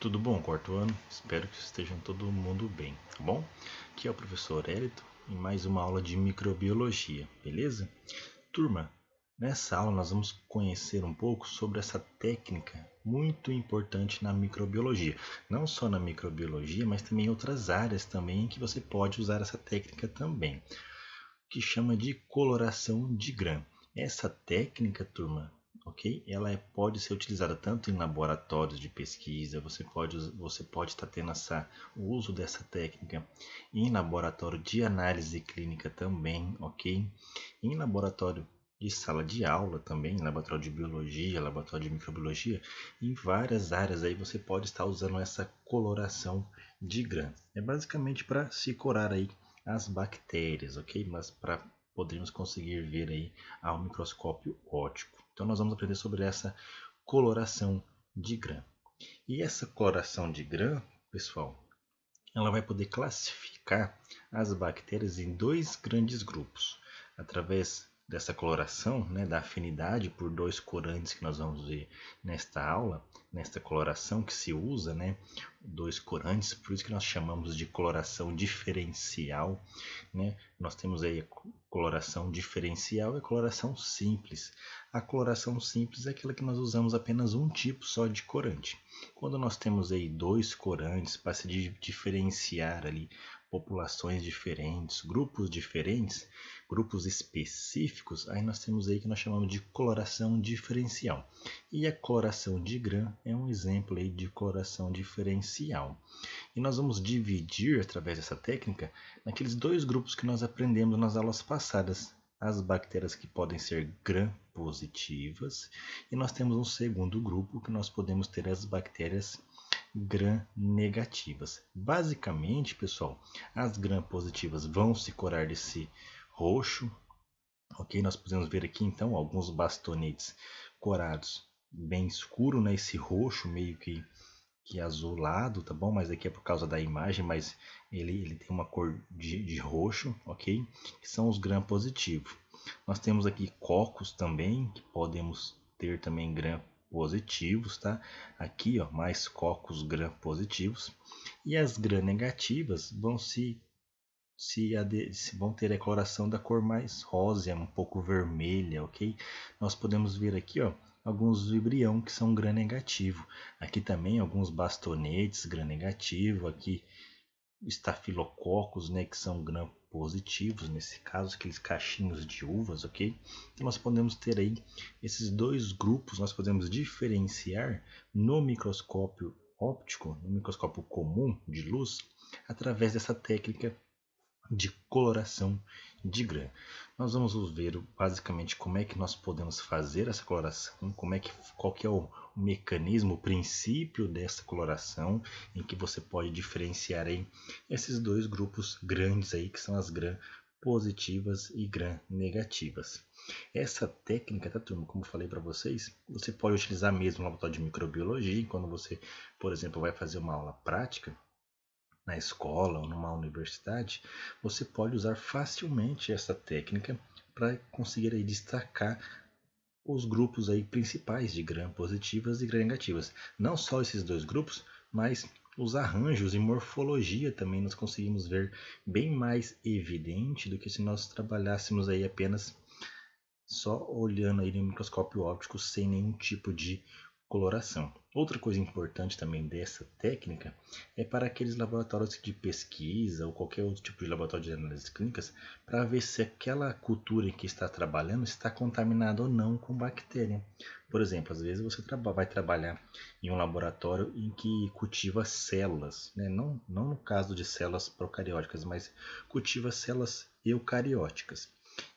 Tudo bom, quarto ano? Espero que estejam todo mundo bem, tá bom? Aqui é o professor Hélito em mais uma aula de microbiologia, beleza? Turma, nessa aula nós vamos conhecer um pouco sobre essa técnica muito importante na microbiologia. Não só na microbiologia, mas também em outras áreas também que você pode usar essa técnica também, que chama de coloração de Gram. Essa técnica, turma, ok? Pode ser utilizada tanto em laboratórios de pesquisa, você pode estar tendo o uso dessa técnica em laboratório de análise clínica também, ok? Em laboratório de sala de aula também, laboratório de biologia, laboratório de microbiologia, em várias áreas aí você pode estar usando essa coloração de Gram. É basicamente para se curar aí as bactérias, ok? Mas para podermos conseguir ver aí ao microscópio óptico. Então nós vamos aprender sobre essa coloração de Gram. E essa coloração de Gram, pessoal, ela vai poder classificar as bactérias em dois grandes grupos, através dessa coloração, né, da afinidade por dois corantes que nós vamos ver nesta aula, nesta coloração que se usa, né, dois corantes, por isso que nós chamamos de coloração diferencial, né? Nós temos aí a coloração diferencial e a coloração simples. A coloração simples é aquela que nós usamos apenas um tipo só de corante. Quando nós temos aí dois corantes para se diferenciar ali populações diferentes, grupos específicos, aí nós temos aí que nós chamamos de coloração diferencial. E a coloração de Gram é um exemplo aí de coloração diferencial. E nós vamos dividir através dessa técnica naqueles dois grupos que nós aprendemos nas aulas passadas. As bactérias que podem ser gram-positivas e nós temos um segundo grupo que nós podemos ter as bactérias gram-negativas. Basicamente, pessoal, as gram-positivas vão se curar desse roxo, ok? Nós podemos ver aqui então alguns bastonetes corados bem escuro, né? Esse roxo meio que azulado, tá bom? Mas aqui é por causa da imagem, mas ele tem uma cor de roxo, ok? Que são os gram positivos. Nós temos aqui cocos também, que podemos ter também gram positivos, tá? Aqui, ó, mais cocos gram positivos. E as gram negativas vão ter a coloração da cor mais rosa, um pouco vermelha, ok? Nós podemos ver aqui, ó, alguns vibrião que são gram negativo. Aqui também alguns bastonetes gram negativo, aqui estafilococos, né, que são gram positivos, nesse caso aqueles cachinhos de uvas, ok? Então nós podemos ter aí esses dois grupos, nós podemos diferenciar no microscópio óptico, no microscópio comum de luz, através dessa técnica de coloração de Gram. Nós vamos ver basicamente como é que nós podemos fazer essa coloração, qual que é o mecanismo, o princípio dessa coloração, em que você pode diferenciar aí esses dois grupos grandes aí, que são as Gram positivas e Gram negativas. Essa técnica, tá, turma, como eu falei para vocês, você pode utilizar mesmo no laboratório de microbiologia, quando você, por exemplo, vai fazer uma aula prática, na escola ou numa universidade, você pode usar facilmente essa técnica para conseguir aí destacar os grupos aí principais de gram positivas e gram negativas. Não só esses dois grupos, mas os arranjos e morfologia também nós conseguimos ver bem mais evidente do que se nós trabalhássemos aí apenas só olhando aí no microscópio óptico sem nenhum tipo de coloração. Outra coisa importante também dessa técnica é para aqueles laboratórios de pesquisa ou qualquer outro tipo de laboratório de análises clínicas, para ver se aquela cultura em que está trabalhando está contaminada ou não com bactéria. Por exemplo, às vezes você vai trabalhar em um laboratório em que cultiva células, né? Não no caso de células procarióticas, mas cultiva células eucarióticas.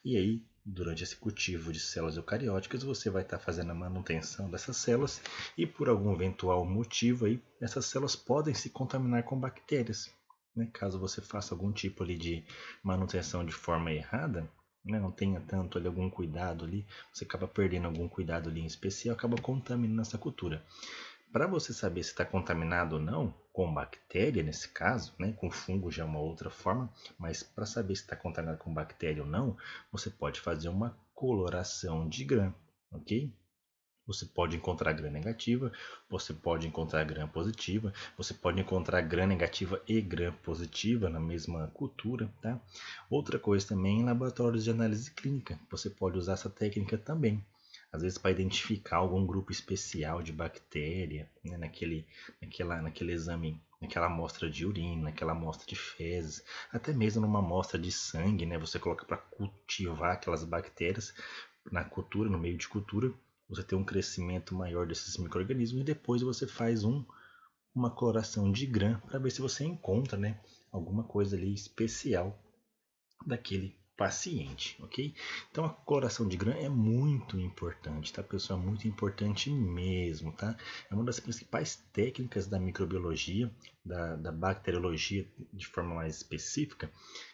E aí, durante esse cultivo de células eucarióticas, você vai estar fazendo a manutenção dessas células e por algum eventual motivo aí, essas células podem se contaminar com bactérias. Né? Caso você faça algum tipo ali de manutenção de forma errada, né? Não tenha tanto ali algum cuidado ali, você acaba perdendo algum cuidado ali em especial, acaba contaminando essa cultura. Para você saber se está contaminado ou não, com bactéria nesse caso, né, com fungo já é uma outra forma, mas para saber se está contaminado com bactéria ou não, você pode fazer uma coloração de Gram, ok? Você pode encontrar gram negativa, você pode encontrar gram positiva, você pode encontrar gram negativa e gram positiva na mesma cultura, tá? Outra coisa também em laboratórios de análise clínica, você pode usar essa técnica também. Às vezes para identificar algum grupo especial de bactéria, né, naquele exame, naquela amostra de urina, naquela amostra de fezes, até mesmo numa amostra de sangue, né, você coloca para cultivar aquelas bactérias na cultura, no meio de cultura, você tem um crescimento maior desses micro-organismos e depois você faz uma coloração de gram para ver se você encontra, né, alguma coisa ali especial daquele paciente, ok? Então a coloração de gram é muito importante, tá, pessoal? É muito importante mesmo, tá? É uma das principais técnicas da microbiologia, da bacteriologia de forma mais específica,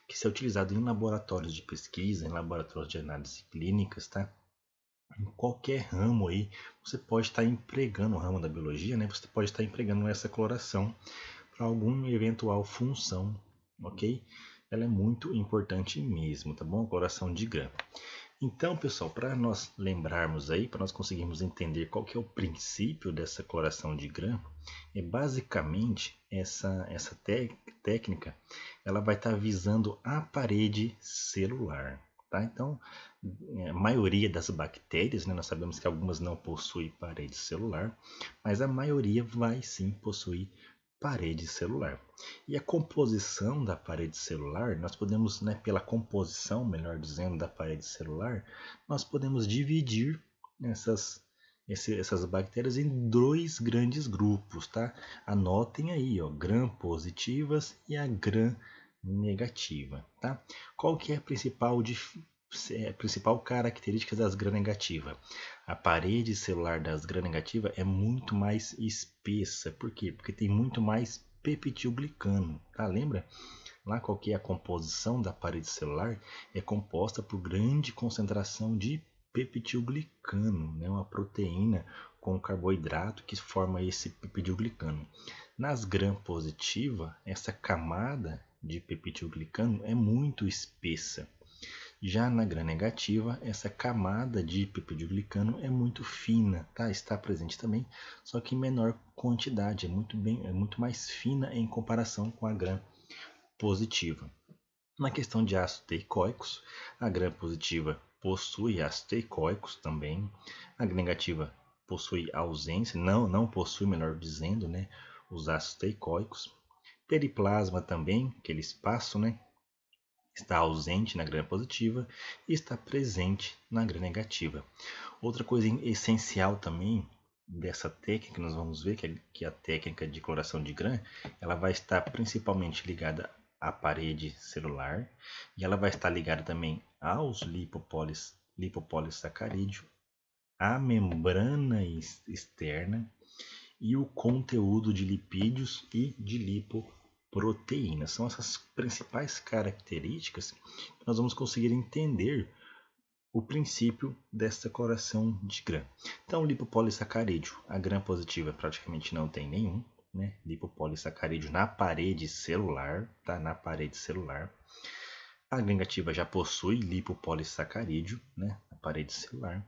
que se é utilizado em laboratórios de pesquisa, em laboratórios de análise clínicas, tá? Em qualquer ramo aí, você pode estar empregando o ramo da biologia, né? Você pode estar empregando essa coloração para alguma eventual função, ok? Ela é muito importante mesmo, tá bom? A coloração de gram. Então, pessoal, para nós lembrarmos aí, para nós conseguirmos entender qual que é o princípio dessa coloração de gram, é basicamente essa técnica, ela vai estar visando a parede celular, tá? Então, a maioria das bactérias, né, nós sabemos que algumas não possuem parede celular, mas a maioria vai sim possuir parede celular. E a composição da parede celular, nós podemos, né, pela composição, melhor dizendo, da parede celular, nós podemos dividir essas bactérias em dois grandes grupos, tá? Anotem aí, ó, gram positivas e a gram negativa, tá? Qual que é a principal característica das gram-negativa? A parede celular das gram-negativa é muito mais espessa. Por quê? Porque tem muito mais peptidoglicano, tá? Lembra? Lá qual que é a composição da parede celular? É composta por grande concentração de peptidoglicano, né? Uma proteína com carboidrato que forma esse peptidoglicano. Nas gram-positiva, essa camada de peptidoglicano é muito espessa. Já na gram-negativa, essa camada de peptidoglicano é muito fina, tá? Está presente também, só que em menor quantidade, é muito mais fina em comparação com a gram-positiva. Na questão de ácidos teicoicos, a gram-positiva possui ácidos teicoicos também, a gram-negativa possui ausência, não possui, melhor dizendo, né, os ácidos teicoicos. Periplasma também, aquele espaço, né, está ausente na gram-positiva e está presente na gram-negativa. Outra coisa essencial também dessa técnica, nós vamos ver que a técnica de cloração de gram, ela vai estar principalmente ligada à parede celular e ela vai estar ligada também aos lipopolissacarídeos, à membrana externa e o conteúdo de lipídios e de lipoproteínas. São essas principais características que nós vamos conseguir entender o princípio desta coloração de gram. Então, lipopolissacarídeo, a gram positiva praticamente não tem nenhum, né? Lipopolissacarídeo na parede celular, tá? Na parede celular. A gram negativa já possui lipopolissacarídeo, né? Na parede celular.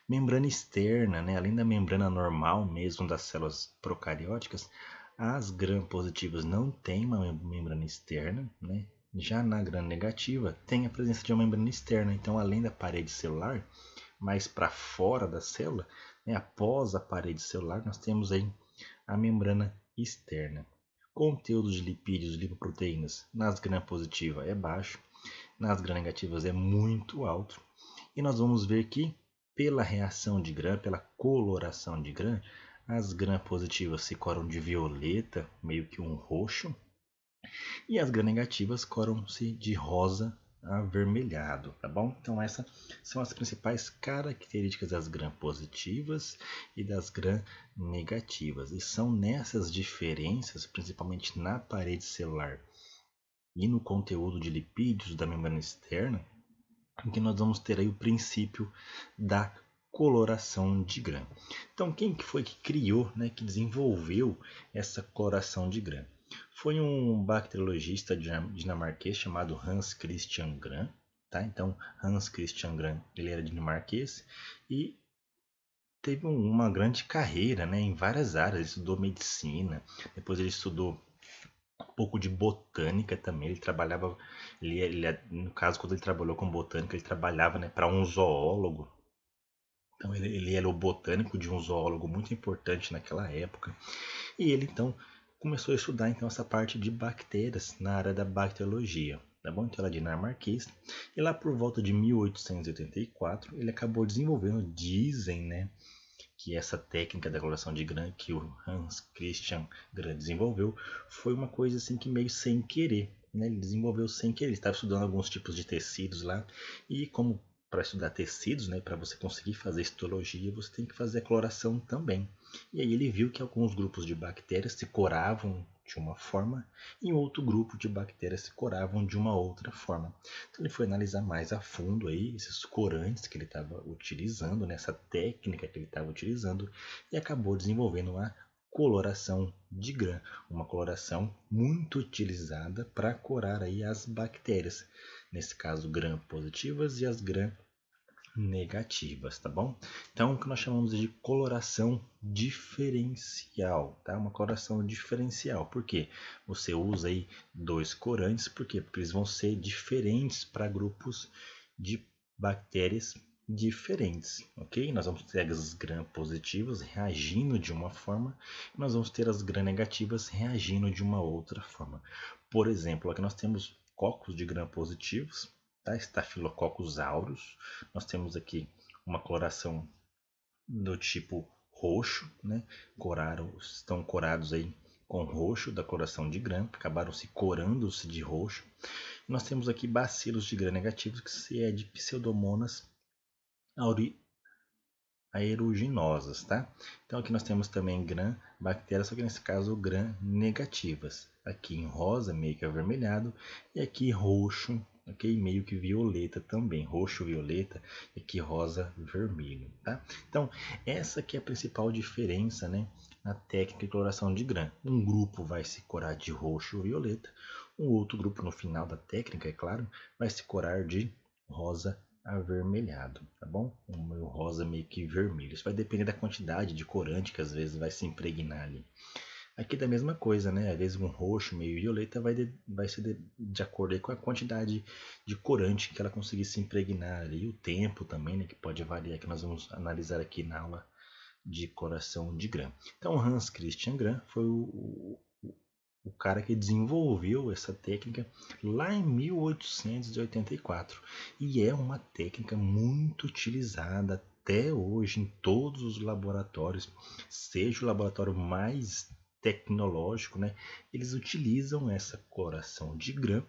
Membrana externa, né? Além da membrana normal mesmo das células procarióticas, as gram positivas não têm uma membrana externa, né? Já na gram negativa tem a presença de uma membrana externa, então além da parede celular, mais para fora da célula, né? Após a parede celular, nós temos aí a membrana externa. Conteúdo de lipídios e lipoproteínas nas gram positivas é baixo, nas gram negativas é muito alto, e nós vamos ver que pela reação de gram, pela coloração de gram, as gram positivas se coram de violeta, meio que um roxo, e as gram negativas coram-se de rosa avermelhado, tá bom? Então essas são as principais características das gram positivas e das gram negativas. E são nessas diferenças, principalmente na parede celular e no conteúdo de lipídios da membrana externa, em que nós vamos ter aí o princípio da coloração de gram. Então, quem que foi que criou, né, que desenvolveu essa coloração de gram? Foi um bacteriologista dinamarquês chamado Hans Christian Gram, tá? Então, Hans Christian Gram, ele era dinamarquês e teve uma grande carreira, né, em várias áreas. Ele estudou medicina, depois ele estudou um pouco de botânica também. Ele trabalhava, no caso, quando ele trabalhou com botânica, ele trabalhava, né, para um zoólogo. Então ele era o botânico de um zoólogo muito importante naquela época. E ele então começou a estudar então essa parte de bactérias na área da bacteriologia. Tá bom? Então, era dinamarquês. E lá por volta de 1884, ele acabou desenvolvendo, dizem, né, que essa técnica da coloração de grã que o Hans Christian Grahn desenvolveu foi uma coisa assim que meio sem querer, né? Ele desenvolveu sem querer. Ele estava estudando alguns tipos de tecidos lá e como para estudar tecidos, né, para você conseguir fazer histologia, você tem que fazer a coloração também. E aí ele viu que alguns grupos de bactérias se coravam de uma forma e outro grupo de bactérias se coravam de uma outra forma. Então ele foi analisar mais a fundo aí esses corantes que ele estava utilizando, nessa técnica que ele estava utilizando, e acabou desenvolvendo uma coloração de grã, uma coloração muito utilizada para corar aí as bactérias, nesse caso gram positivas e as gram negativas, tá bom? Então, o que nós chamamos de coloração diferencial, tá? Uma coloração diferencial. Por quê? Você usa aí dois corantes, por quê? Porque eles vão ser diferentes para grupos de bactérias diferentes, ok? Nós vamos ter as gram positivas reagindo de uma forma, e nós vamos ter as gram negativas reagindo de uma outra forma. Por exemplo, aqui nós temos cocos de gram positivos, tá? Staphylococcus aureus. Nós temos aqui uma coloração do tipo roxo, né? Estão corados aí com roxo da coloração de grã, acabaram se corando-se de roxo. Nós temos aqui bacilos de grã negativos, que se é de Pseudomonas aeruginosas, tá? Então aqui nós temos também gram bactérias, só que nesse caso gram negativas. Aqui em rosa, meio que avermelhado, e aqui roxo, ok? Meio que violeta também, roxo, violeta, e aqui rosa, vermelho, tá? Então essa aqui é a principal diferença, né, na técnica de coloração de gram. Um grupo vai se corar de roxo, violeta, um outro grupo no final da técnica, é claro, vai se corar de rosa, avermelhado, tá bom? Um meio rosa meio que vermelho. Isso vai depender da quantidade de corante que às vezes vai se impregnar ali. Aqui é da mesma coisa, né? Às vezes um roxo meio violeta vai ser de acordo com a quantidade de corante que ela conseguir se impregnar ali, o tempo também, né? Que pode variar, que nós vamos analisar aqui na aula de coloração de grã. Então, Hans Christian Grahn foi o cara que desenvolveu essa técnica lá em 1884 e é uma técnica muito utilizada até hoje em todos os laboratórios, seja o laboratório mais tecnológico, né? Eles utilizam essa coloração de grã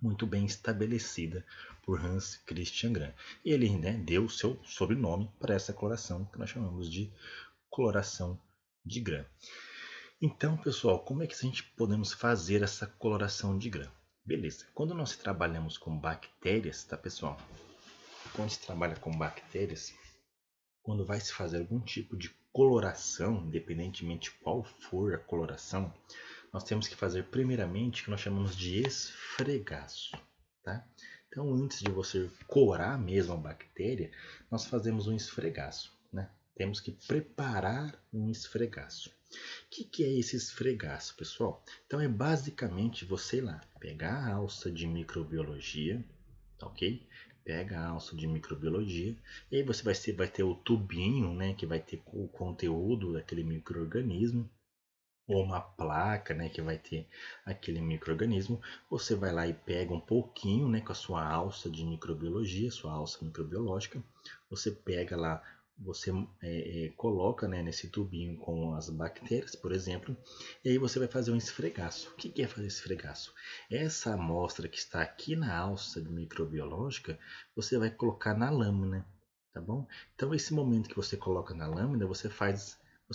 muito bem estabelecida por Hans Christian Grahn. E ele, né, deu o seu sobrenome para essa coloração que nós chamamos de coloração de grã. Então, pessoal, como é que a gente podemos fazer essa coloração de grã? Beleza, quando nós trabalhamos com bactérias, tá, pessoal? Quando se trabalha com bactérias, quando vai se fazer algum tipo de coloração, independentemente qual for a coloração, nós temos que fazer primeiramente o que nós chamamos de esfregaço, tá? Então, antes de você corar mesmo a bactéria, nós fazemos um esfregaço, né? Temos que preparar um esfregaço. O que é esse esfregaço, pessoal? Então é basicamente você ir lá, pegar a alça de microbiologia, ok? Pega a alça de microbiologia e aí você vai ter o tubinho, né, que vai ter o conteúdo daquele microorganismo, ou uma placa, né, que vai ter aquele microorganismo. Você vai lá e pega um pouquinho, né, com a sua alça de microbiologia, sua alça microbiológica. Você pega lá, você coloca, né, nesse tubinho com as bactérias, por exemplo, e aí você vai fazer um esfregaço. O que é fazer esfregaço? Essa amostra que está aqui na alça microbiológica, você vai colocar na lâmina, tá bom? Então esse momento que você coloca na lâmina, você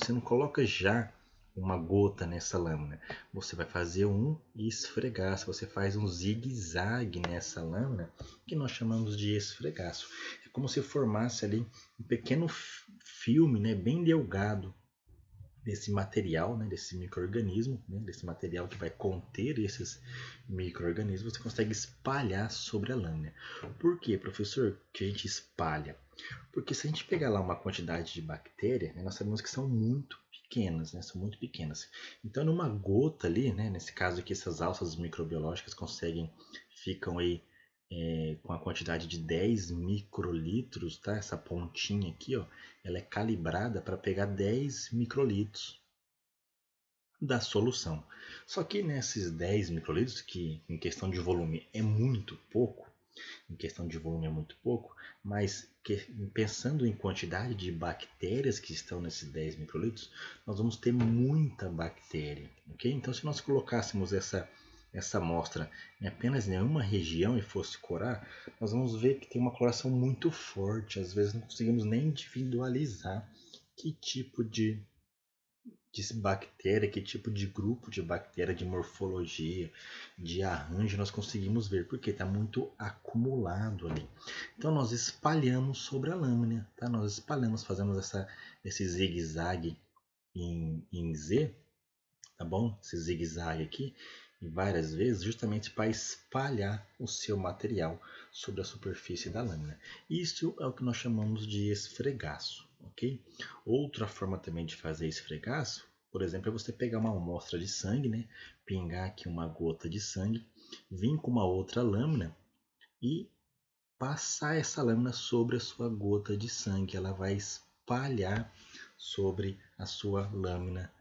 não coloca já uma gota nessa lâmina. Você vai fazer um esfregaço. Você faz um zigue-zague nessa lâmina que nós chamamos de esfregaço. É como se formasse ali um pequeno filme, né, bem delgado desse material, né, desse micro-organismo, né, desse material que vai conter esses micro-organismos, você consegue espalhar sobre a lâmina. Por que, professor, que a gente espalha? Porque se a gente pegar lá uma quantidade de bactéria, né, nós sabemos que são muito pequenas, né, são muito pequenas. Então, numa gota ali, né, nesse caso aqui, essas alças microbiológicas ficam aí com a quantidade de 10 microlitros, tá? Essa pontinha aqui, ó, ela é calibrada para pegar 10 microlitros da solução. Só que nesses 10 microlitros, que em questão de volume é muito pouco, mas pensando em quantidade de bactérias que estão nesses 10 microlitros, nós vamos ter muita bactéria, ok? Então, se nós colocássemos essa amostra apenas em uma região e fosse corar, nós vamos ver que tem uma coloração muito forte. Às vezes não conseguimos nem individualizar que tipo de bactéria, que tipo de grupo de bactéria, de morfologia, de arranjo nós conseguimos ver, porque está muito acumulado ali. Então nós espalhamos sobre a lâmina, tá? Nós espalhamos, fazemos esse zigue-zague em Z, tá bom? Esse zigue-zague aqui, várias vezes, justamente para espalhar o seu material sobre a superfície da lâmina. Isso é o que nós chamamos de esfregaço, ok? Outra forma também de fazer esfregaço, por exemplo, é você pegar uma amostra de sangue, né? Pingar aqui uma gota de sangue, vir com uma outra lâmina e passar essa lâmina sobre a sua gota de sangue. Ela vai espalhar sobre a sua lâmina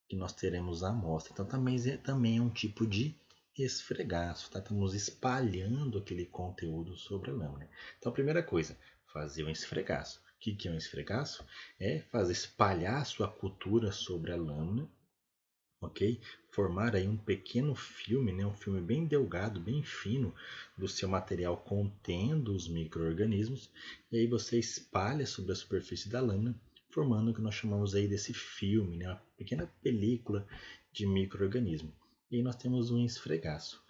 que nós teremos a amostra. Então também é um tipo de esfregaço, tá? Estamos espalhando aquele conteúdo sobre a lâmina. Então a primeira coisa, fazer um esfregaço. O que é um esfregaço? É fazer espalhar a sua cultura sobre a lâmina, ok? Formar aí um pequeno filme, né? Um filme bem delgado, bem fino do seu material contendo os micro-organismos, e aí você espalha sobre a superfície da lâmina, formando o que nós chamamos aí desse filme, né? Uma pequena película de micro-organismo. E aí nós temos um esfregaço.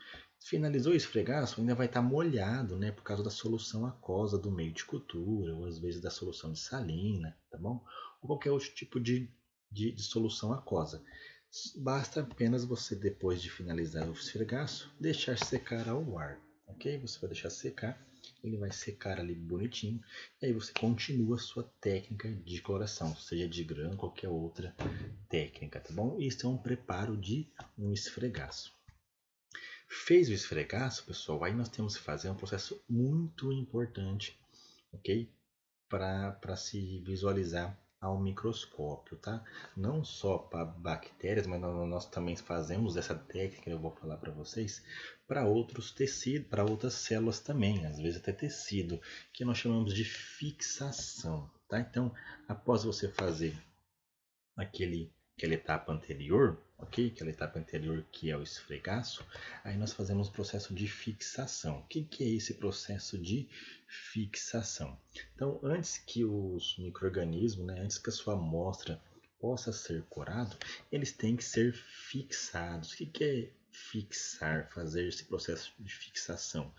Finalizou o esfregaço, ainda vai estar molhado, né? Por causa da solução aquosa do meio de cultura, ou às vezes da solução de salina, tá bom? Ou qualquer outro tipo de solução aquosa. Basta apenas você, depois de finalizar o esfregaço, deixar secar ao ar, ok? Você vai deixar secar, ele vai secar ali bonitinho, e aí você continua a sua técnica de coloração, seja de grão, qualquer outra técnica, tá bom? Isso é um preparo de um esfregaço. Fez o esfregaço, pessoal, aí nós temos que fazer um processo muito importante, ok? Para se visualizar ao microscópio, tá? Não só para bactérias, mas nós também fazemos essa técnica, eu vou falar para vocês, para outros tecidos, para outras células também, às vezes até tecido, que nós chamamos de fixação, tá? Então, após você fazer aquela etapa anterior, ok? Aquela etapa anterior que é o esfregaço, aí nós fazemos o processo de fixação. O que é esse processo de fixação? Então, antes que os micro-organismos, né, antes que a sua amostra possa ser curado, eles têm que ser fixados. O que é fixar, fazer esse processo de fixação?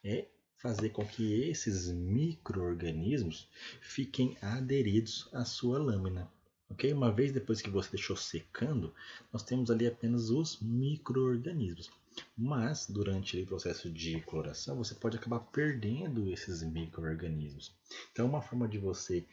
É fazer com que esses micro-organismos fiquem aderidos à sua lâmina. Ok? Uma vez depois que você deixou secando, nós temos ali apenas os micro-organismos. Mas durante o processo de coloração, você pode acabar perdendo esses micro-organismos. Então, uma forma de você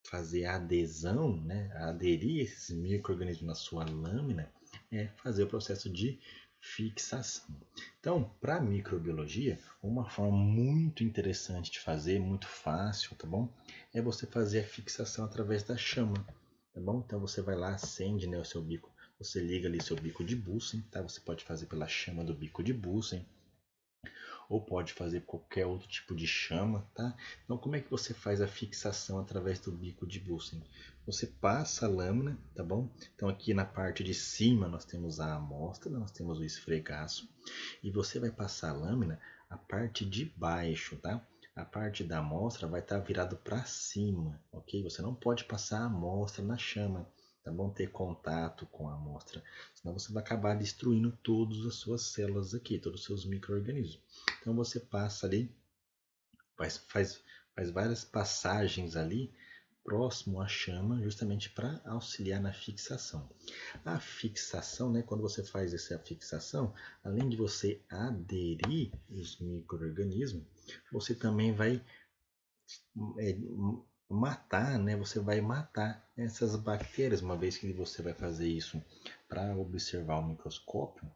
fazer a adesão, né, aderir esses micro-organismos na sua lâmina, é fazer o processo de fixação. Então, para a microbiologia, uma forma muito interessante de fazer, muito fácil, tá bom? É você fazer a fixação através da chama, tá bom? Então você vai lá, acende, né, o seu bico, você liga ali seu bico de Bunsen, tá? Você pode fazer pela chama do bico de Bunsen, ou pode fazer qualquer outro tipo de chama, tá? Então, como é que você faz a fixação através do bico de Bunsen? Você passa a lâmina, tá bom? Então, aqui na parte de cima nós temos a amostra, nós temos o esfregaço, e você vai passar a lâmina a parte de baixo, tá? A parte da amostra vai estar virado para cima, ok? Você não pode passar a amostra na chama, tá bom? Ter contato com a amostra, senão você vai acabar destruindo todas as suas células aqui, todos os seus micro-organismos. Então você passa ali, faz várias passagens ali próximo à chama, justamente para auxiliar na fixação. A fixação, né, quando você faz essa fixação, além de você aderir os micro-organismos, você também vai matar, né? Você vai matar essas bactérias, uma vez que você vai fazer isso para observar o microscópio.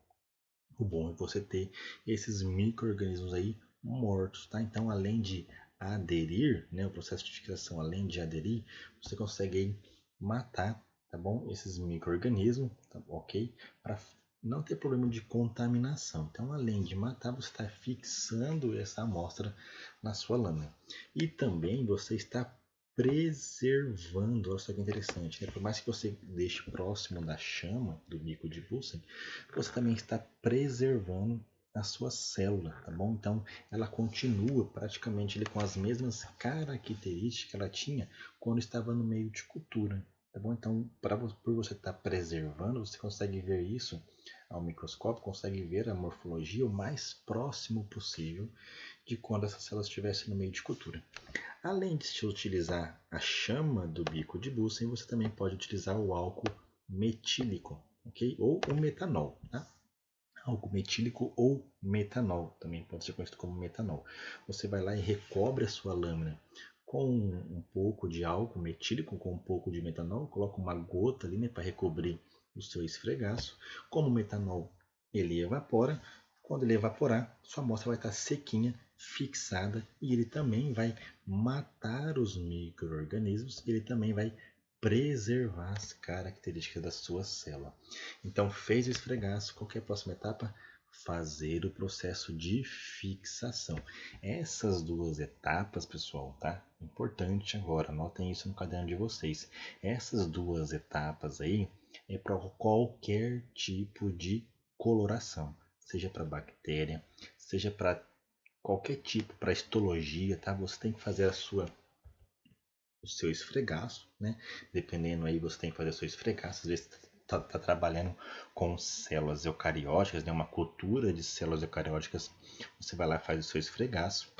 O bom é você ter esses micro-organismos aí mortos, tá? Então, além de aderir, né, o processo de fixação, além de aderir, você consegue aí matar, tá bom? Esses micro-organismos, tá, ok? Para não ter problema de contaminação. Então, além de matar, você está fixando essa amostra na sua lâmina. E também você está preservando, olha só que interessante, né? Por mais que você deixe próximo da chama do bico de Bunsen, você também está preservando a sua célula, tá bom? Então, ela continua praticamente com as mesmas características que ela tinha quando estava no meio de cultura, tá bom? Então, por você estar preservando, você consegue ver isso ao microscópio, consegue ver a morfologia o mais próximo possível de quando essas células estivessem no meio de cultura. Além de se utilizar a chama do bico de Bunsen, você também pode utilizar o álcool metílico, ok? Ou o metanol, tá? Álcool metílico ou metanol, também pode ser conhecido como metanol. Você vai lá e recobre a sua lâmina com um pouco de álcool metílico, com um pouco de metanol, coloca uma gota ali, né, para recobrir o seu esfregaço. Como o metanol ele evapora, quando ele evaporar, sua amostra vai estar sequinha, fixada, e ele também vai matar os micro-organismos, ele também vai preservar as características da sua célula. Então, fez o esfregaço, qual que é a próxima etapa? Fazer o processo de fixação. Essas duas etapas, pessoal, tá? Importante agora, anotem isso no caderno de vocês. Essas duas etapas aí é para qualquer tipo de coloração, seja para bactéria, seja para qualquer tipo, para histologia, tá? Você tem que fazer o seu esfregaço, né? Dependendo aí, você tem que fazer o seu esfregaço. Às vezes tá trabalhando com células eucarióticas, né? Uma cultura de células eucarióticas, você vai lá e faz o seu esfregaço.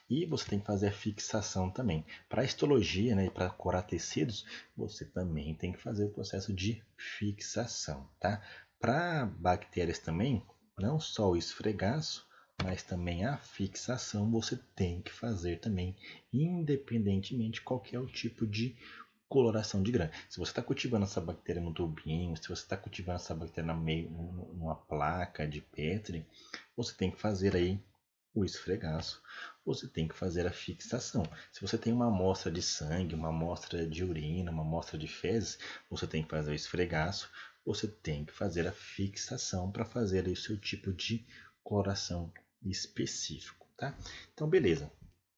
E você tem que fazer a fixação também. Para histologia, né, e para corar tecidos, você também tem que fazer o processo de fixação, tá? Para bactérias também, não só o esfregaço, mas também a fixação você tem que fazer também, independentemente de qual é o tipo de coloração de grã. Se você está cultivando essa bactéria no tubinho, se você está cultivando essa bactéria numa placa de Petri, você tem que fazer aí o esfregaço, você tem que fazer a fixação. Se você tem uma amostra de sangue, uma amostra de urina, uma amostra de fezes, você tem que fazer o esfregaço, você tem que fazer a fixação para fazer aí o seu tipo de coloração específico, tá? Então, beleza.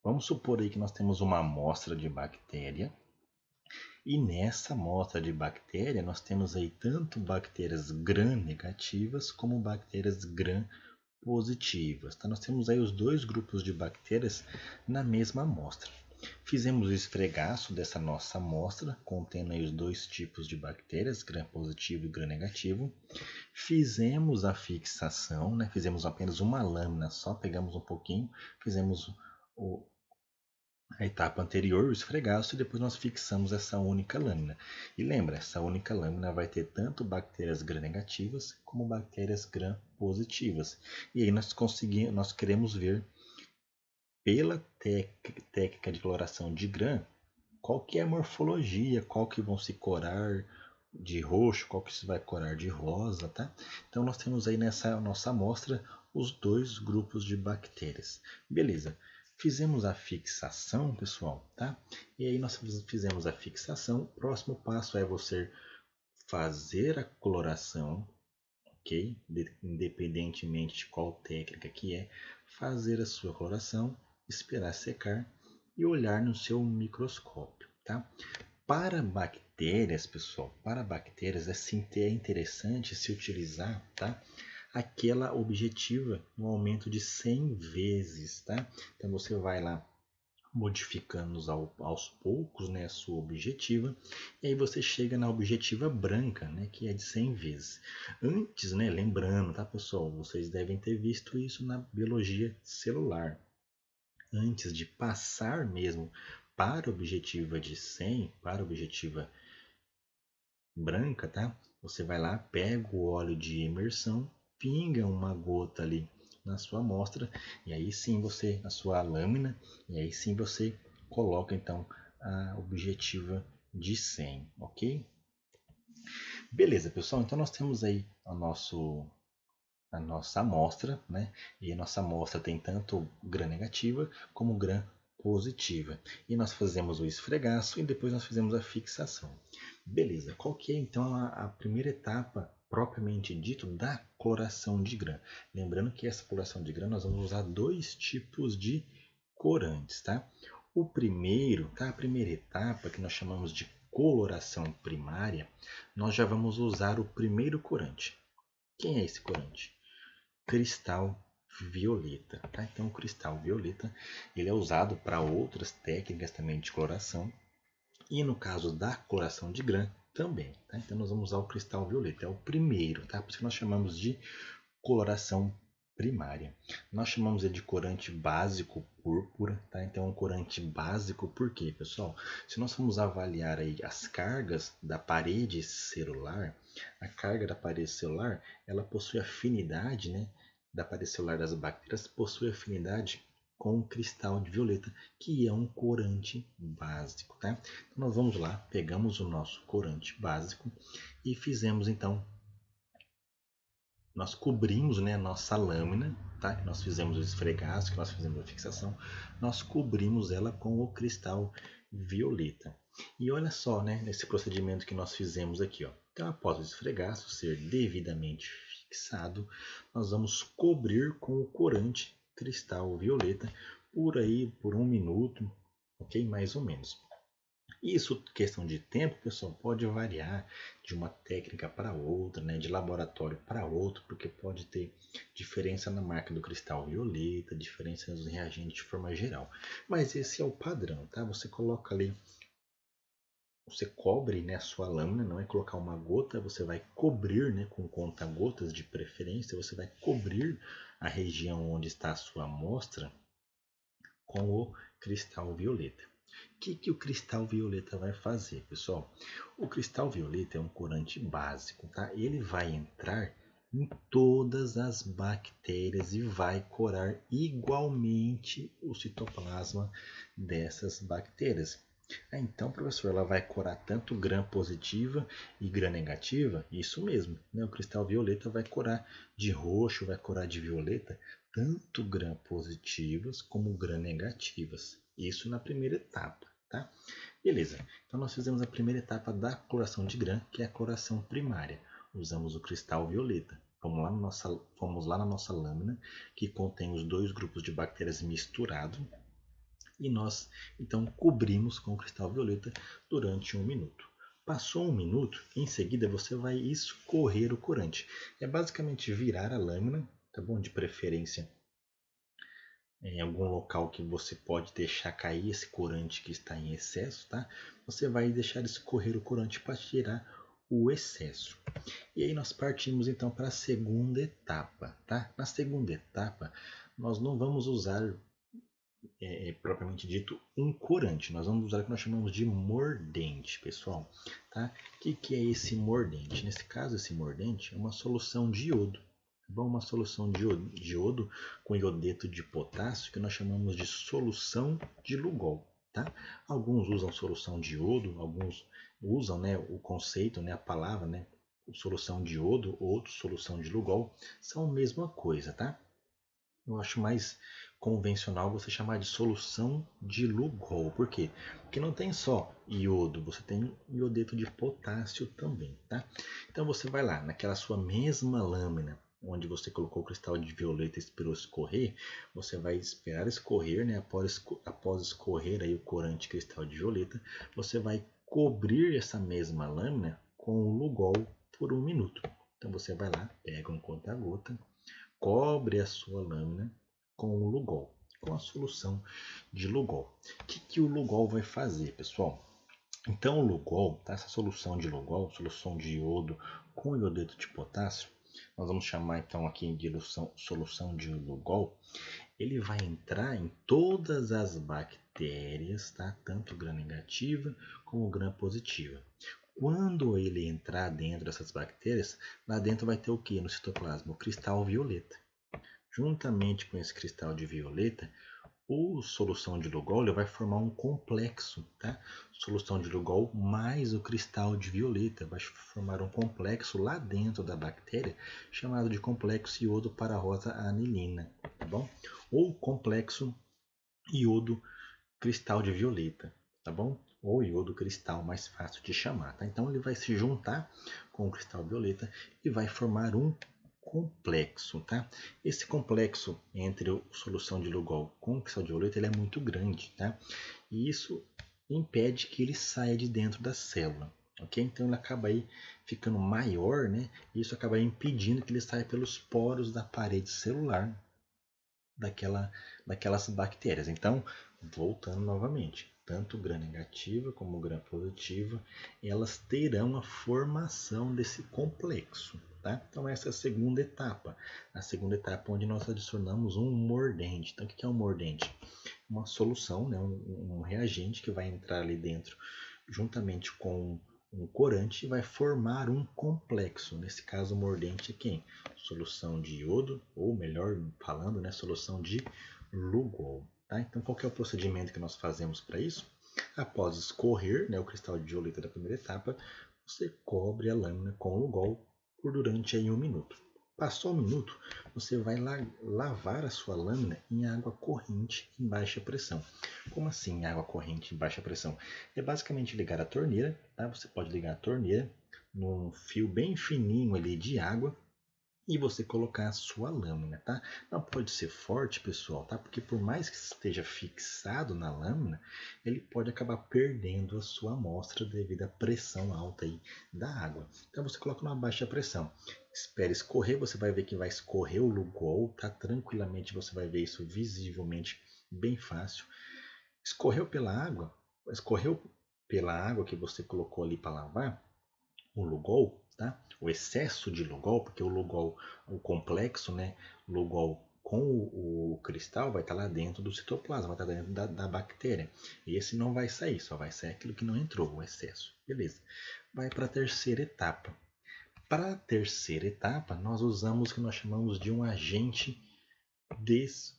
Vamos supor aí que nós temos uma amostra de bactéria e nessa amostra de bactéria nós temos aí tanto bactérias gram-negativas como bactérias gram-positivas. Tá? Nós temos aí os dois grupos de bactérias na mesma amostra. Fizemos o esfregaço dessa nossa amostra, contendo aí os dois tipos de bactérias, gram-positivo e gram-negativo. Fizemos a fixação, né? Fizemos apenas uma lâmina só, pegamos um pouquinho, fizemos a etapa anterior, o esfregaço, e depois nós fixamos essa única lâmina. E lembra, essa única lâmina vai ter tanto bactérias gram-negativas como bactérias gram-positivas. E aí nós queremos ver pela técnica de coloração de gram qual que é a morfologia, qual que vão se corar de roxo, qual que se vai corar de rosa, tá? Então nós temos aí nessa nossa amostra os dois grupos de bactérias. Beleza. Fizemos a fixação, pessoal, tá? E aí nós fizemos a fixação. O próximo passo é você fazer a coloração, ok? Independentemente de qual técnica que é, fazer a sua coloração, esperar secar e olhar no seu microscópio, tá? Para bactérias, pessoal, para bactérias é interessante se utilizar, tá? Aquela objetiva no aumento de 100 vezes, tá? Então você vai lá modificando aos poucos, né, a sua objetiva, e aí você chega na objetiva branca, né, que é de 100 vezes. Antes, né, lembrando, tá, pessoal, vocês devem ter visto isso na biologia celular. Antes de passar mesmo para objetiva de 100, para objetiva branca, tá? Você vai lá, pega o óleo de imersão, pinga uma gota ali na sua amostra e aí sim você, na sua lâmina, e aí sim você coloca então a objetiva de 100, ok? Beleza, pessoal, então nós temos aí a nossa amostra, né? E a nossa amostra tem tanto grã negativa como grã positiva. E nós fazemos o esfregaço e depois nós fizemos a fixação. Beleza, qual que é então a primeira etapa propriamente dito da coloração de grã? Lembrando que essa coloração de grã nós vamos usar dois tipos de corantes, tá? O primeiro, tá? A primeira etapa que nós chamamos de coloração primária, nós já vamos usar o primeiro corante. Quem é esse corante? Cristal violeta, tá? Então o cristal violeta ele é usado para outras técnicas também de coloração e no caso da coloração de grã também, tá? Então nós vamos usar o cristal violeta, é o primeiro, tá? Por isso que nós chamamos de coloração primária. Nós chamamos ele de corante básico púrpura, tá? Então é um corante básico por quê, pessoal? Se nós formos avaliar aí as cargas da parede celular, a carga da parede celular, ela possui afinidade, né? Da parede celular das bactérias possui afinidade com o cristal de violeta, que é um corante básico, tá? Então nós vamos lá, pegamos o nosso corante básico e fizemos então nós cobrimos, né, a nossa lâmina, tá? Que nós fizemos o esfregaço, que nós fizemos a fixação, nós cobrimos ela com o cristal violeta. E olha só, né, nesse procedimento que nós fizemos aqui, ó. Então, após o esfregaço ser devidamente fixado, nós vamos cobrir com o corante cristal violeta por 1 minuto, ok? Mais ou menos. Isso, questão de tempo, pessoal, pode variar de uma técnica para outra, né, de laboratório para outro, porque pode ter diferença na marca do cristal violeta, diferença nos reagentes de forma geral. Mas esse é o padrão, tá? Você coloca ali, você cobre, né, a sua lâmina, não é colocar uma gota, você vai cobrir, né, com conta-gotas de preferência, você vai cobrir a região onde está a sua amostra com o cristal violeta. O que o cristal violeta vai fazer, pessoal? O cristal violeta é um corante básico, tá? Ele vai entrar em todas as bactérias e vai corar igualmente o citoplasma dessas bactérias. Então, professor, ela vai corar tanto gram positiva e gram negativa? Isso mesmo, né? O cristal violeta vai corar de roxo, vai corar de violeta, tanto gram positivas como gram negativas. Isso na primeira etapa, tá? Beleza, então nós fizemos a primeira etapa da coloração de grã, que é a coloração primária. Usamos o cristal violeta. Fomos lá na nossa lâmina, que contém os dois grupos de bactérias misturados, e nós então cobrimos com o cristal violeta durante 1 minuto. Passou 1 minuto, em seguida você vai escorrer o corante. É basicamente virar a lâmina, tá bom? De preferência em algum local que você pode deixar cair esse corante que está em excesso, tá? Você vai deixar escorrer o corante para tirar o excesso. E aí nós partimos então para a segunda etapa, tá? Na segunda etapa, nós não vamos usar propriamente dito um corante, nós vamos usar o que nós chamamos de mordente, pessoal, tá? O que é esse mordente? Nesse caso, esse mordente é uma solução de iodo. Uma solução de iodo com iodeto de potássio que nós chamamos de solução de Lugol. Tá? Alguns usam solução de iodo, alguns usam, né, o conceito, né, a palavra, né, solução de iodo, outros solução de Lugol, são a mesma coisa. Tá? Eu acho mais convencional você chamar de solução de Lugol. Por quê? Porque não tem só iodo, você tem iodeto de potássio também. Tá? Então você vai lá naquela sua mesma lâmina onde você colocou o cristal de violeta e esperou escorrer, você vai esperar escorrer, né? Após escorrer aí o corante cristal de violeta, você vai cobrir essa mesma lâmina com o Lugol por 1 minuto. Então você vai lá, pega um conta-gota, cobre a sua lâmina com o Lugol, com a solução de Lugol. O que o Lugol vai fazer, pessoal? Então o Lugol, tá? Essa solução de Lugol, solução de iodo com iodeto de potássio, nós vamos chamar então aqui de solução de Lugol, ele vai entrar em todas as bactérias, tá? Tanto gram-negativa como gram-positiva. Quando ele entrar dentro dessas bactérias, lá dentro vai ter o que no citoplasma? O cristal violeta. Juntamente com esse cristal de violeta, a solução de Lugol vai formar um complexo, tá? Solução de Lugol mais o cristal de violeta vai formar um complexo lá dentro da bactéria chamado de complexo iodo para-rosa anilina, tá bom? Ou complexo iodo cristal de violeta, tá bom? Ou iodo cristal, mais fácil de chamar, tá? Então ele vai se juntar com o cristal violeta e vai formar um complexo, tá? Esse complexo entre a solução de Lugol com o cristal de violeta ele é muito grande, tá? E isso impede que ele saia de dentro da célula, ok? Então ele acaba aí ficando maior, né? E isso acaba impedindo que ele saia pelos poros da parede celular daquelas bactérias. Então, voltando novamente, tanto gram-negativa como gram-positiva, elas terão a formação desse complexo. Tá? Então, essa é a segunda etapa. A segunda etapa onde nós adicionamos um mordente. Então, o que é um mordente? Uma solução, né? um reagente que vai entrar ali dentro juntamente com um corante e vai formar um complexo. Nesse caso, o mordente é quem? Solução de iodo, ou melhor falando, né, solução de Lugol. Tá? Então, qual que é o procedimento que nós fazemos para isso? Após escorrer, né, o cristal de violeta da primeira etapa, você cobre a lâmina com Lugol por durante aí 1 minuto. Passou 1 minuto, você vai lavar a sua lâmina em água corrente em baixa pressão. Como assim água corrente em baixa pressão? É basicamente ligar a torneira, tá? Você pode ligar a torneira num fio bem fininho ali de água e você colocar a sua lâmina, tá? Não pode ser forte, pessoal, tá? Porque por mais que esteja fixado na lâmina, ele pode acabar perdendo a sua amostra devido à pressão alta aí da água. Então você coloca numa baixa pressão. Espere escorrer, você vai ver que vai escorrer o Lugol, tá? Tranquilamente você vai ver isso visivelmente bem fácil. Escorreu pela água que você colocou ali para lavar, o Lugol, tá? O excesso de Lugol, porque o Lugol, o complexo, né? Lugol com o cristal vai estar lá dentro do citoplasma, vai estar dentro da bactéria. E esse não vai sair, só vai sair aquilo que não entrou, o excesso. Beleza. Vai para a terceira etapa. Para a terceira etapa, nós usamos o que nós chamamos de um agente descorante.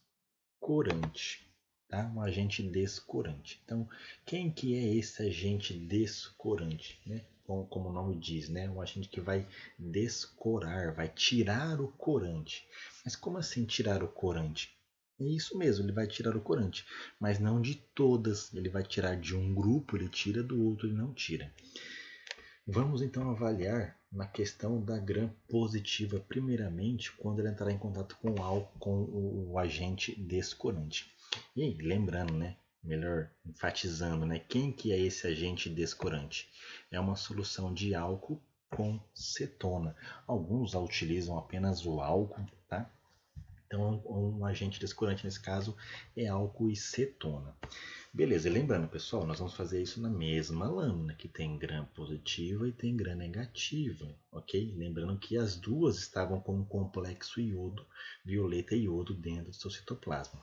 Tá? Um agente descorante. Então, quem que é esse agente descorante? Né? Como o nome diz, né? Um agente que vai descorar, vai tirar o corante. Mas como assim tirar o corante? É isso mesmo, ele vai tirar o corante, mas não de todas. Ele vai tirar de um grupo, ele tira do outro, ele não tira. Vamos então avaliar na questão da gram-positiva, primeiramente, quando ela entrar em contato com o álcool, com o agente descorante. E aí, lembrando, né? Melhor enfatizando, né? Quem que é esse agente descorante? É uma solução de álcool com cetona. Alguns utilizam apenas o álcool, tá? Então, um agente descorante nesse caso é álcool e cetona. Beleza, e lembrando, pessoal, nós vamos fazer isso na mesma lâmina, que tem gram-positiva e tem gram-negativa, ok? Lembrando que as duas estavam com um complexo iodo, violeta e iodo dentro do seu citoplasma.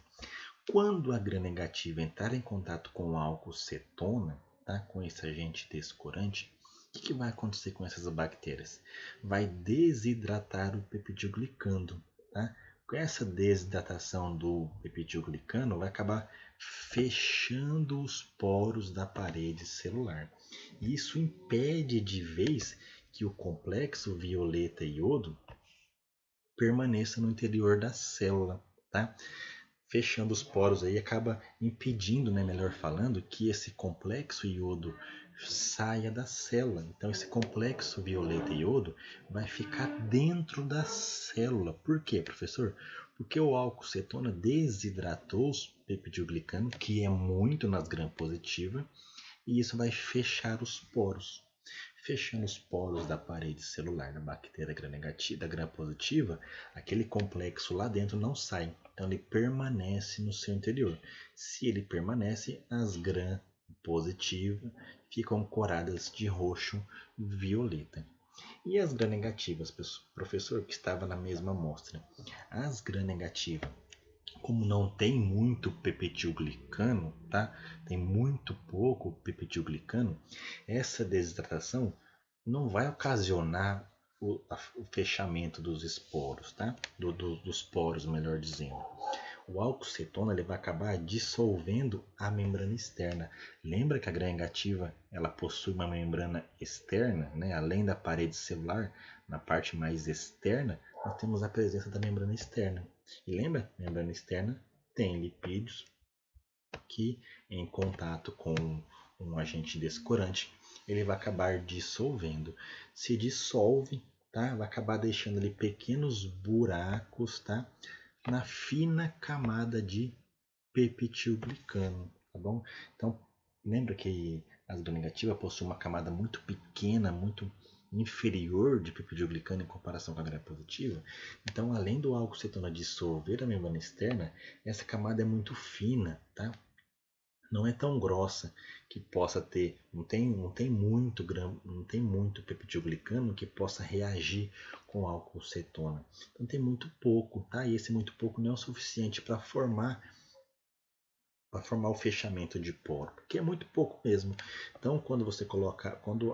Quando a gram-negativa entrar em contato com o álcool cetona, tá? Com esse agente descorante, o que vai acontecer com essas bactérias? Vai desidratar o peptidoglicano, tá? Com essa desidratação do peptidoglicano, vai acabar fechando os poros da parede celular. E isso impede de vez que o complexo violeta e iodo permaneça no interior da célula, tá? Fechando os poros aí acaba impedindo, né, melhor falando, que esse complexo iodo saia da célula. Então esse complexo violeta e iodo vai ficar dentro da célula. Por quê, professor? Porque o álcool cetona desidratou os peptidoglicano, que é muito nas gram-positiva, e isso vai fechar os poros. Fechando os poros da parede celular da bactéria gram-negativa, da gram-positiva, aquele complexo lá dentro não sai. Então ele permanece no seu interior. Se ele permanece, as gram-positivas ficam coradas de roxo violeta. E as gram-negativas, professor, que estava na mesma amostra? As gram-negativas, como não tem muito peptidoglicano, tá? Tem muito pouco peptidoglicano, essa desidratação não vai ocasionar o fechamento dos esporos, tá? Dos poros, melhor dizendo. O álcool cetona ele vai acabar dissolvendo a membrana externa. Lembra que a gram-negativa ela possui uma membrana externa, né? Além da parede celular, na parte mais externa, nós temos a presença da membrana externa. E lembra? Membrana externa tem lipídios que, em contato com um agente descorante, ele vai acabar dissolvendo. Se dissolve, tá? Vai acabar deixando ali pequenos buracos, tá? Na fina camada de peptidoglicano, tá bom? Então, lembra que a ácido negativa possui uma camada muito pequena, muito inferior de peptidoglicano em comparação com a gram positiva. Então, além do álcool cetona dissolver a membrana externa, essa camada é muito fina, tá? Não é tão grossa que possa ter, não tem muito peptidoglicano que possa reagir com álcool cetona. Então tem muito pouco, tá? E esse muito pouco não é o suficiente para formar o fechamento de poro, porque é muito pouco mesmo. Então, quando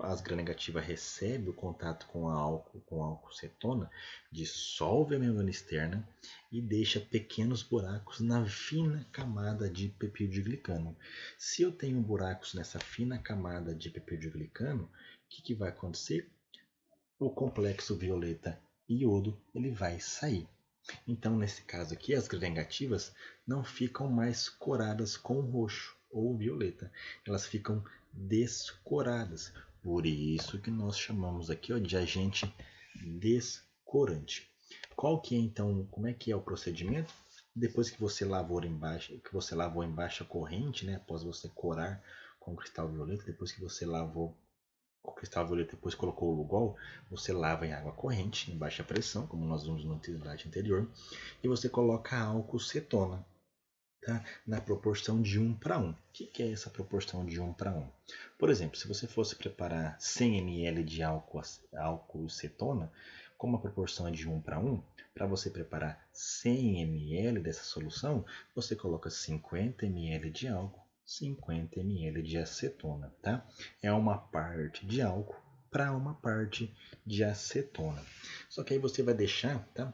as gram-negativa recebe o contato com álcool cetona, dissolve a membrana externa e deixa pequenos buracos na fina camada de peptidoglicano. Se eu tenho buracos nessa fina camada de peptidoglicano, o que vai acontecer? O complexo violeta iodo ele vai sair. Então, nesse caso aqui, as gram-negativas não ficam mais coradas com roxo ou violeta. Elas ficam descoradas. Por isso que nós chamamos aqui de agente descorante. Como é que é o procedimento? Depois que você lavou em baixa corrente, né, após você corar com cristal violeta, depois que você lavou o cristal violeta depois colocou o Lugol, você lava em água corrente, em baixa pressão, como nós vimos no slide anterior, e você coloca álcool cetona, tá? Na proporção de 1 para 1. O que é essa proporção de 1 para 1? Por exemplo, se você fosse preparar 100 ml de álcool cetona, como a proporção é de 1 para você preparar 100 ml dessa solução, você coloca 50 ml de álcool, 50 ml de acetona, tá? É uma parte de álcool para uma parte de acetona. Só que aí você vai deixar, tá?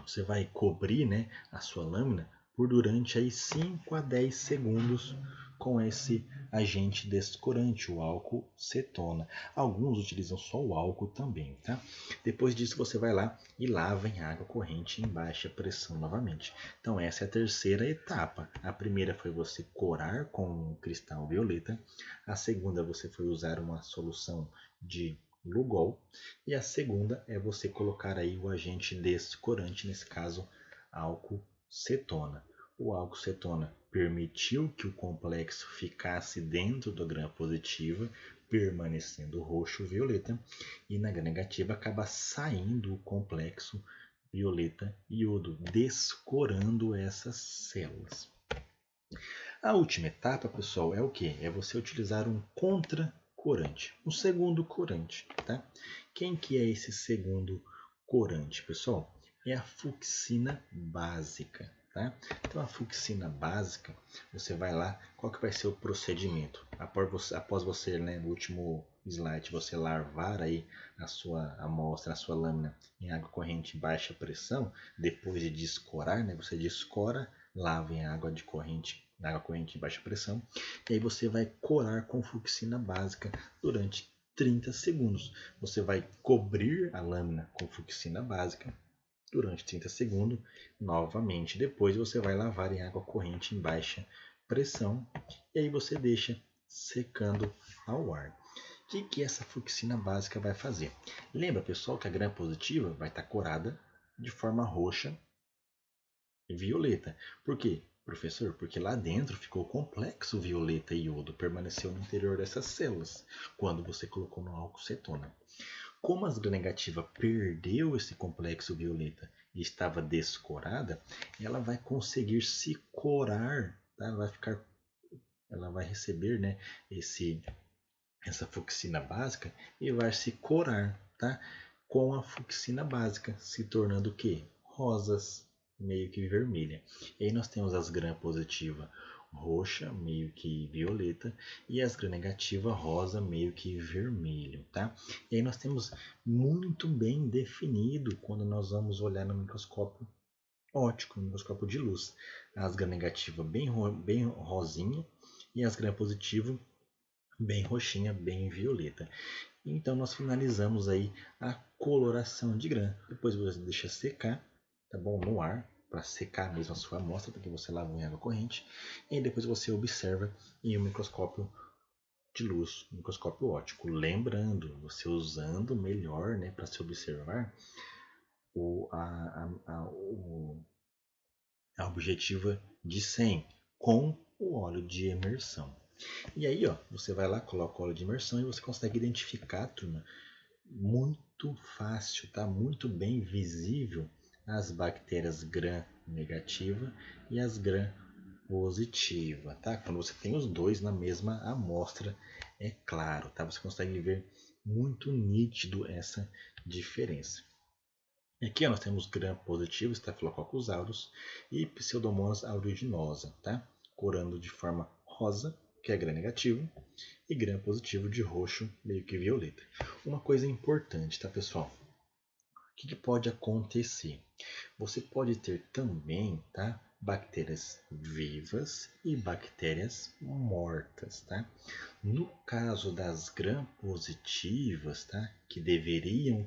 Você vai cobrir, né, a sua lâmina por durante aí 5 a 10 segundos com esse agente descorante, o álcool cetona. Alguns utilizam só o álcool também, tá? Depois disso você vai lá e lava em água corrente em baixa pressão novamente. Então essa é a terceira etapa. A primeira foi você corar com cristal violeta. A segunda você foi usar uma solução de Lugol. E a segunda é você colocar aí o agente descorante, nesse caso álcool cetona. O álcool cetona permitiu que o complexo ficasse dentro da gram positiva, permanecendo roxo-violeta, e na gram negativa acaba saindo o complexo violeta iodo, descorando essas células. A última etapa, pessoal, é o que? É você utilizar um contracorante, um segundo corante, tá? Quem que é esse segundo corante, pessoal? É a fucsina básica, tá? Então, a fucsina básica, você vai lá, qual que vai ser o procedimento? Após você, né, no último slide, você lavar aí a sua amostra, a sua lâmina em água corrente em baixa pressão, depois de descorar, né, você descora, lava em água corrente em baixa pressão, e aí você vai corar com fucsina básica durante 30 segundos. Você vai cobrir a lâmina com fucsina básica durante 30 segundos, novamente. Depois você vai lavar em água corrente em baixa pressão, e aí você deixa secando ao ar. O que essa fucsina básica vai fazer? Lembra, pessoal, que a gram positiva vai estar corada de forma roxa e violeta. Por quê, professor? Porque lá dentro ficou o complexo violeta e iodo, permaneceu no interior dessas células, quando você colocou no álcool cetona. Como a gram-negativa perdeu esse complexo violeta e estava descorada, ela vai conseguir se corar, tá? Ela vai receber, né, essa fucsina básica e vai se corar, tá? Com a fucsina básica, se tornando o quê? Rosas, meio que vermelha. E aí nós temos as gram positiva roxa, meio que violeta, e as gram negativa rosa, meio que vermelho, tá? E aí nós temos muito bem definido quando nós vamos olhar no microscópio óptico, no microscópio de luz. As gram negativa bem rosinha e as gram positiva bem roxinha, bem violeta. Então nós finalizamos aí a coloração de grã. Depois você deixa secar, tá bom? No ar, para secar mesmo a sua amostra, porque você lava em água corrente. E depois você observa em um microscópio de luz, um microscópio óptico. Lembrando, você usando melhor, né, para se observar o, a objetiva de 100 com o óleo de imersão. E aí, ó, você vai lá, coloca o óleo de imersão e você consegue identificar, turma, muito fácil, tá? Muito bem visível as bactérias gram negativa e as gram positiva, tá? Quando você tem os dois na mesma amostra, é claro, tá? Você consegue ver muito nítido essa diferença. Aqui ó, nós temos gram positivo, Staphylococcus aureus, e Pseudomonas aeruginosa, tá? Corando de forma rosa, que é gram negativo, e gram positivo de roxo, meio que violeta. Uma coisa importante, tá, pessoal? O que pode acontecer? Você pode ter também, tá, bactérias vivas e bactérias mortas, tá? No caso das gram positivas, tá, que deveriam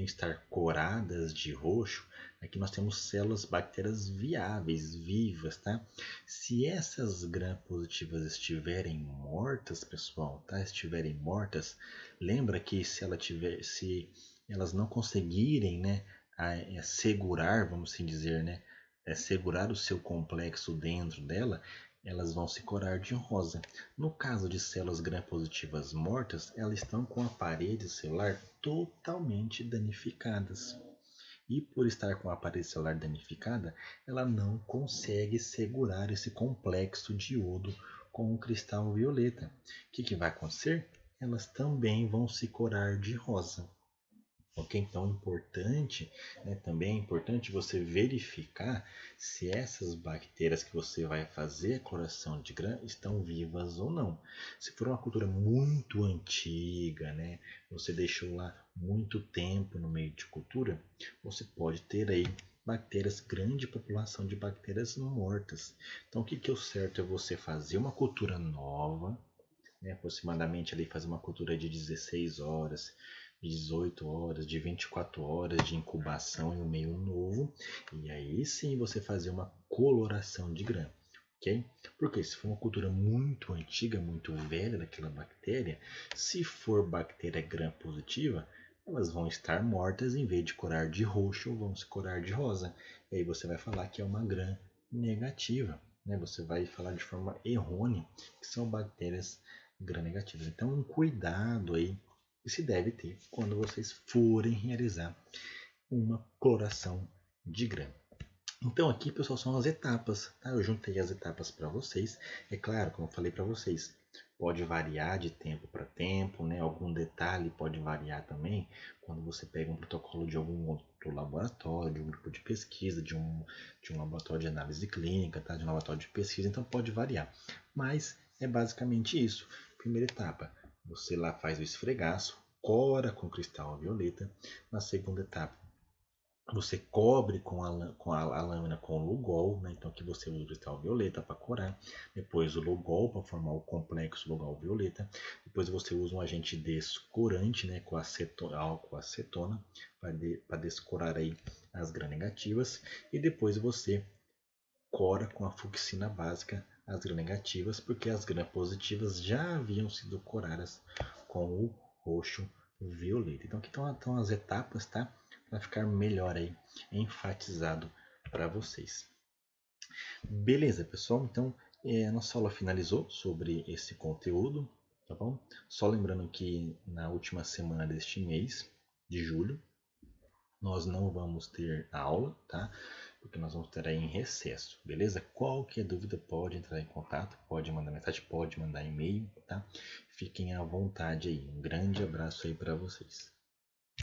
estar coradas de roxo, aqui nós temos células bactérias viáveis, vivas, tá? Se essas gram positivas estiverem mortas, pessoal, tá? Estiverem mortas, lembra que se elas não conseguirem, né, segurar, vamos assim dizer, né, segurar o seu complexo dentro dela, elas vão se corar de rosa. No caso de células gram-positivas mortas, elas estão com a parede celular totalmente danificadas. E por estar com a parede celular danificada, ela não consegue segurar esse complexo de iodo com o cristal violeta. O que vai acontecer? Elas também vão se corar de rosa. Ok? Então, importante, né, também é importante você verificar se essas bactérias que você vai fazer a cloração de grã estão vivas ou não. Se for uma cultura muito antiga, né, você deixou lá muito tempo no meio de cultura, você pode ter aí bactérias, grande população de bactérias mortas. Então, o que é o certo é você fazer uma cultura nova, né, aproximadamente ali fazer uma cultura de 16 horas, de 18 horas, de 24 horas de incubação em um meio novo, e aí sim você fazer uma coloração de grã. Okay? Porque se for uma cultura muito antiga, muito velha daquela bactéria, se for bactéria gram positiva, elas vão estar mortas em vez de corar de roxo, vão se corar de rosa. E aí você vai falar que é uma gram negativa. Né? Você vai falar de forma errônea que são bactérias gram-negativas. Então, um cuidado aí que se deve ter quando vocês forem realizar uma cloração de grã. Então, aqui, pessoal, são as etapas. Tá? Eu juntei as etapas para vocês. É claro, como eu falei para vocês, pode variar de tempo para tempo, né? Algum detalhe pode variar também quando você pega um protocolo de algum outro laboratório, de um grupo de pesquisa, de um laboratório de análise clínica, tá? De um laboratório de pesquisa, então pode variar. Mas é basicamente isso. Primeira etapa, você lá faz o esfregaço, cora com cristal violeta. Na segunda etapa, você cobre a lâmina com Lugol, né? Então aqui você usa o cristal violeta para corar, depois o Lugol para formar o complexo Lugol violeta, depois você usa um agente descorante, né? Com álcool acetona para descorar aí as gram negativas, e depois você cora com a fucsina básica as gram negativas, porque as gram positivas já haviam sido coradas com o roxo violeta. Então aqui estão as etapas, tá? Para ficar melhor aí enfatizado para vocês. Beleza, pessoal? Então a nossa aula finalizou sobre esse conteúdo, tá bom? Só lembrando que na última semana deste mês de julho nós não vamos ter aula, tá? Porque nós vamos ter aí em recesso, beleza? Qualquer dúvida pode entrar em contato, pode mandar mensagem, pode mandar e-mail, tá? Fiquem à vontade aí. Um grande abraço aí para vocês.